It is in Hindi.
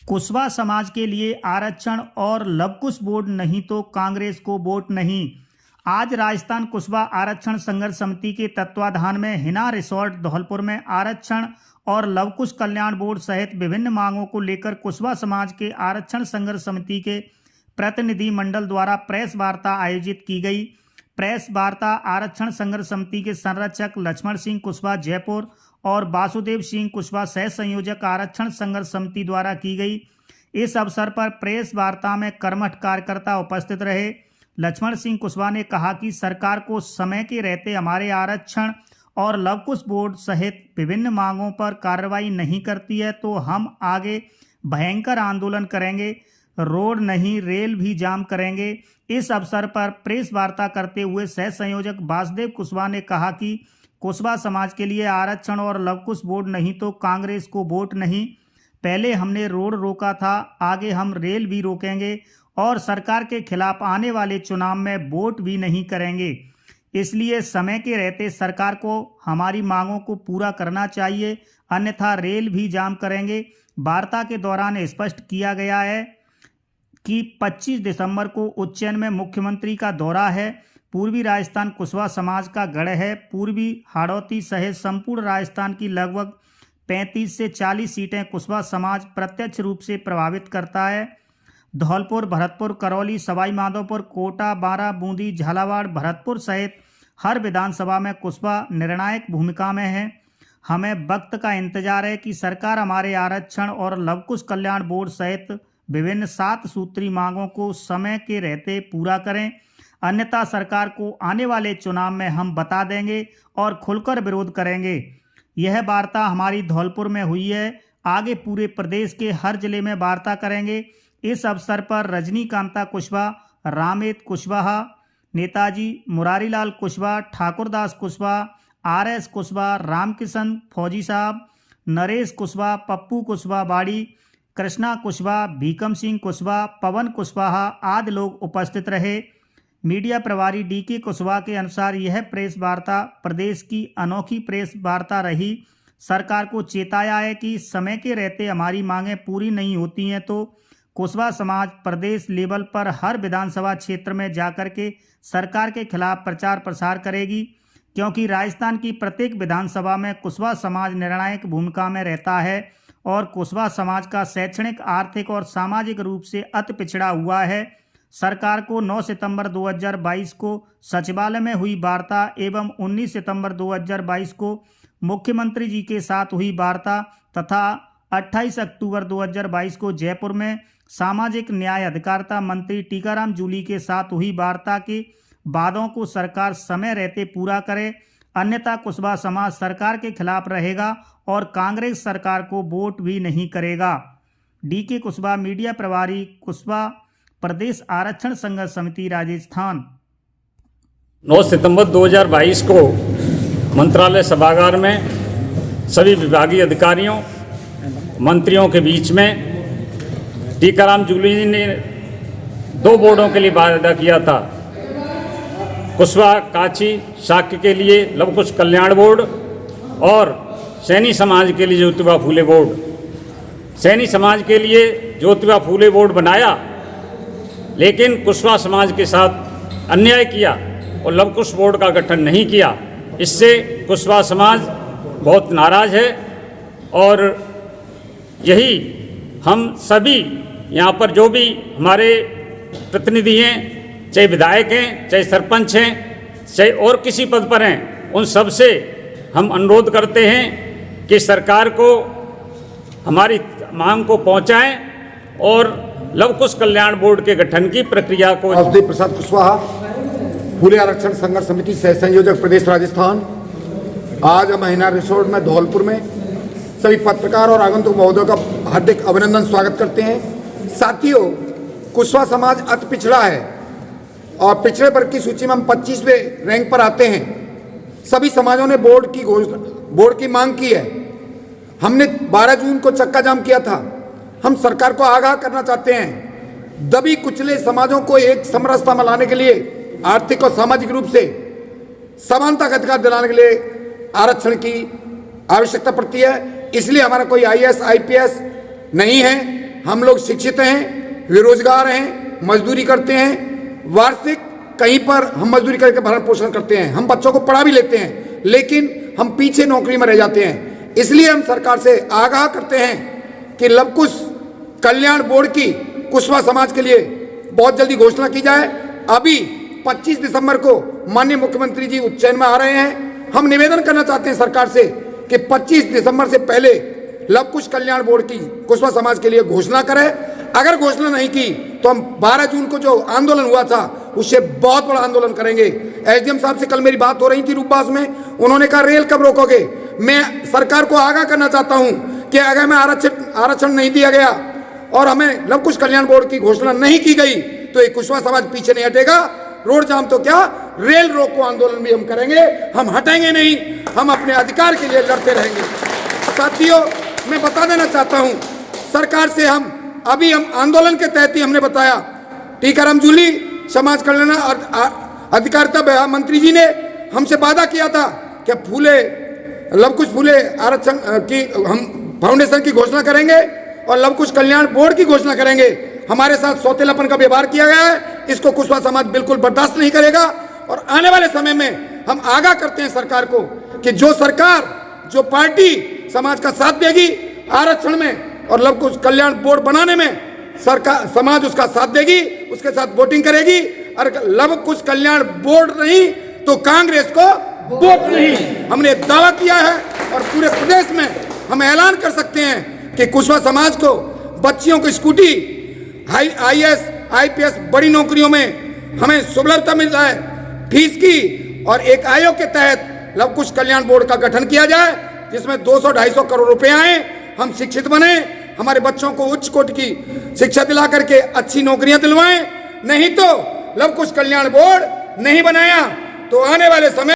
कुशवाहा समाज के लिए आरक्षण और लवकुश बोर्ड नहीं तो कांग्रेस को वोट नहीं। आज राजस्थान कुशवाहा आरक्षण संघर्ष समिति के तत्वाधान में हिना रिसोर्ट धौलपुर में आरक्षण और लवकुश कल्याण बोर्ड सहित विभिन्न मांगों को लेकर कुशवाहा समाज के आरक्षण संघर्ष समिति के प्रतिनिधि मंडल द्वारा प्रेस वार्ता आयोजित की गई। प्रेस वार्ता आरक्षण संघर्ष समिति के संरक्षक लक्ष्मण सिंह कुशवाहा जयपुर और वासुदेव सिंह कुशवाहा सह संयोजक आरक्षण संघर्ष समिति द्वारा की गई। इस अवसर पर प्रेस वार्ता में कर्मठ कार्यकर्ता उपस्थित रहे। लक्ष्मण सिंह कुशवाहा ने कहा कि सरकार को समय के रहते हमारे आरक्षण और लवकुश बोर्ड सहित विभिन्न मांगों पर कार्रवाई नहीं करती है तो हम आगे भयंकर आंदोलन करेंगे, रोड नहीं रेल भी जाम करेंगे। इस अवसर पर प्रेस वार्ता करते हुए सह संयोजक वासुदेव कुशवाहा ने कहा कि कुशवाहा समाज के लिए आरक्षण और लवकुश बोर्ड नहीं तो कांग्रेस को वोट नहीं। पहले हमने रोड रोका था, आगे हम रेल भी रोकेंगे और सरकार के खिलाफ आने वाले चुनाव में वोट भी नहीं करेंगे। इसलिए समय के रहते सरकार को हमारी मांगों को पूरा करना चाहिए, अन्यथा रेल भी जाम करेंगे। वार्ता के दौरान स्पष्ट किया गया है कि 25 दिसंबर को उज्जैन में मुख्यमंत्री का दौरा है। पूर्वी राजस्थान कुशवाहा समाज का गढ़ है। पूर्वी हाड़ौती सहित संपूर्ण राजस्थान की लगभग 35 से 40 सीटें कुशवाहा समाज प्रत्यक्ष रूप से प्रभावित करता है। धौलपुर, भरतपुर, करौली, सवाई माधोपुर, कोटा, बारां, बूंदी, झालावाड़, भरतपुर सहित हर विधानसभा में कुशवाहा निर्णायक भूमिका में है। हमें वक्त का इंतजार है कि सरकार हमारे आरक्षण और लवकुश कल्याण बोर्ड सहित विभिन्न 7 सूत्री मांगों को समय के रहते पूरा करें, अन्यथा सरकार को आने वाले चुनाव में हम बता देंगे और खुलकर विरोध करेंगे। यह वार्ता हमारी धौलपुर में हुई है, आगे पूरे प्रदेश के हर जिले में वार्ता करेंगे। इस अवसर पर रजनीकांता कुशवाहा, रामेत कुशवाहा, नेताजी मुरारीलाल कुशवाहा, ठाकुरदास कुशवाहा, RS कुशवाहा, रामकिशन फौजी साहब, नरेश कुशवाहा, पप्पू कुशवाहा बाड़ी, कृष्णा कुशवाहा, भीकम सिंह कुशवाहा, पवन कुशवाहा आदि लोग उपस्थित रहे। मीडिया प्रभारी DK कुशवाहा के अनुसार यह प्रेस वार्ता प्रदेश की अनोखी प्रेस वार्ता रही। सरकार को चेताया है कि समय के रहते हमारी मांगें पूरी नहीं होती हैं तो कुशवाहा समाज प्रदेश लेवल पर हर विधानसभा क्षेत्र में जाकर के सरकार के खिलाफ प्रचार प्रसार करेगी, क्योंकि राजस्थान की प्रत्येक विधानसभा में कुशवाहा समाज निर्णायक भूमिका में रहता है और कुशवाहा समाज का शैक्षणिक, आर्थिक और सामाजिक रूप से अति पिछड़ा हुआ है। सरकार को 9 सितंबर 2022 को सचिवालय में हुई वार्ता एवं 19 सितंबर 2022 को मुख्यमंत्री जी के साथ हुई वार्ता तथा 28 अक्टूबर 2022 को जयपुर में सामाजिक न्याय अधिकारिता मंत्री टीकाराम जूली के साथ हुई वार्ता के वादों को सरकार समय रहते पूरा करे, अन्यथा कुशवाहा समाज सरकार के खिलाफ रहेगा और कांग्रेस सरकार को वोट भी नहीं करेगा। DK कुशवाहा, मीडिया प्रभारी, कुशवाहा प्रदेश आरक्षण संघर्ष समिति, राजस्थान। 9 सितंबर 2022 को मंत्रालय सभागार में सभी विभागीय अधिकारियों, मंत्रियों के बीच में टीकाराम जूली जी ने 2 बोर्डों के लिए वादा किया था। कुशवाहा काची शाक्य के लिए लवकुश कल्याण बोर्ड और सैनी समाज के लिए ज्योतिबा फूले बोर्ड। सैनी समाज के लिए ज्योतिबा फूले बोर्ड बनाया, लेकिन कुशवाहा समाज के साथ अन्याय किया और लवकुश बोर्ड का गठन नहीं किया। इससे कुशवाहा समाज बहुत नाराज है और यही हम सभी यहाँ पर जो भी हमारे प्रतिनिधि हैं, चाहे विधायक हैं, चाहे सरपंच हैं, चाहे और किसी पद पर हैं, उन सब से हम अनुरोध करते हैं कि सरकार को हमारी मांग को पहुँचाएं और लवकुश कल्याण बोर्ड के गठन की प्रक्रिया को। वासुदेव प्रसाद कुशवाहा, फूले आरक्षण संघर्ष समिति सह संयोजक प्रदेश राजस्थान। आज हम हिना रिसोर्ट में धौलपुर में सभी पत्रकार और आगंतुक महोदयों का हार्दिक अभिनंदन स्वागत करते हैं। साथियों, कुशवाहा समाज अति पिछड़ा है और पिछड़े वर्ग की सूची में हम 25वें रैंक पर आते हैं। सभी समाजों ने बोर्ड की मांग की है। हमने 12 जून को चक्का जाम किया था। हम सरकार को आगाह करना चाहते हैं, दबी कुचले समाजों को एक समरसता में लाने के लिए आर्थिक और सामाजिक रूप से समानता का अधिकार दिलाने के लिए आरक्षण की आवश्यकता पड़ती है। इसलिए हमारा कोई IAS IPS नहीं है, हम लोग शिक्षित हैं, बेरोजगार हैं, मजदूरी करते हैं, वार्षिक कहीं पर हम मजदूरी करके भरण पोषण करते हैं, हम बच्चों को पढ़ा भी लेते हैं, लेकिन हम पीछे नौकरी में रह जाते हैं। इसलिए हम सरकार से आगाह करते हैं कि लव कुश कल्याण बोर्ड की कुशवाहा समाज के लिए बहुत जल्दी घोषणा की जाए। अभी 25 दिसंबर को माननीय मुख्यमंत्री जी उज्जैन में आ रहे हैं। हम निवेदन करना चाहते हैं सरकार से कि 25 दिसंबर से पहले लव कुश कल्याण बोर्ड की कुशवाहा समाज के लिए घोषणा करें। अगर घोषणा नहीं की तो हम 12 जून को जो आंदोलन हुआ था उससे बहुत बड़ा आंदोलन करेंगे। एसडीएम साहब से कल मेरी बात हो रही थी रूपबास में, उन्होंने कहा रेल कब रोकोगे। मैं सरकार को आगाह करना चाहता हूं कि अगर हमें आरक्षण नहीं दिया गया और हमें लव कुश कल्याण बोर्ड की घोषणा नहीं की गई तो ये कुशवाहा समाज पीछे नहीं हटेगा। रोड जाम तो क्या, रेल रोको आंदोलन भी हम करेंगे, हम हटेंगे नहीं, हम अपने अधिकार के लिए लड़ते रहेंगे। साथियों, मैं बता देना चाहता हूं सरकार से, हम आंदोलन के तहत ही हमने बताया, टीकाराम जूली समाज कल्याण अधिकारिता मंत्री जी ने हमसे वादा किया था कि लव कुश फूले आरक्षण की हम फाउंडेशन की घोषणा करेंगे और लव कुश कल्याण बोर्ड की घोषणा करेंगे। हमारे साथ सौतेलापन का व्यवहार किया गया है, इसको कुशवाहा समाज बिल्कुल बर्दाश्त नहीं करेगा। और आने वाले समय में हम आगाह करते हैं सरकार को कि जो सरकार, जो पार्टी समाज का साथ देगी आरक्षण में और लव कुश कल्याण बोर्ड बनाने में, सरकार समाज उसका साथ देगी, उसके साथ वोटिंग करेगी। और लव कुश कल्याण बोर्ड नहीं तो कांग्रेस को वोट नहीं, हमने दावा किया है। और पूरे प्रदेश में हम ऐलान कर सकते हैं कि कुशवाहा समाज को बच्चियों को स्कूटी, IAS, IPS बड़ी नौकरियों में हमें सुलभता मिल रहा है फीस की। और एक आयोग के तहत लव कुश कल्याण बोर्ड का गठन किया जाए जिसमें 200-250 करोड़ रुपए आए, हम शिक्षित बने, हमारे बच्चों को उच्च कोटि की शिक्षा दिला करके अच्छी नौकरियां दिलवाएं। नहीं तो लव कुश कल्याण बोर्ड नहीं बनाया तो आने वाले समय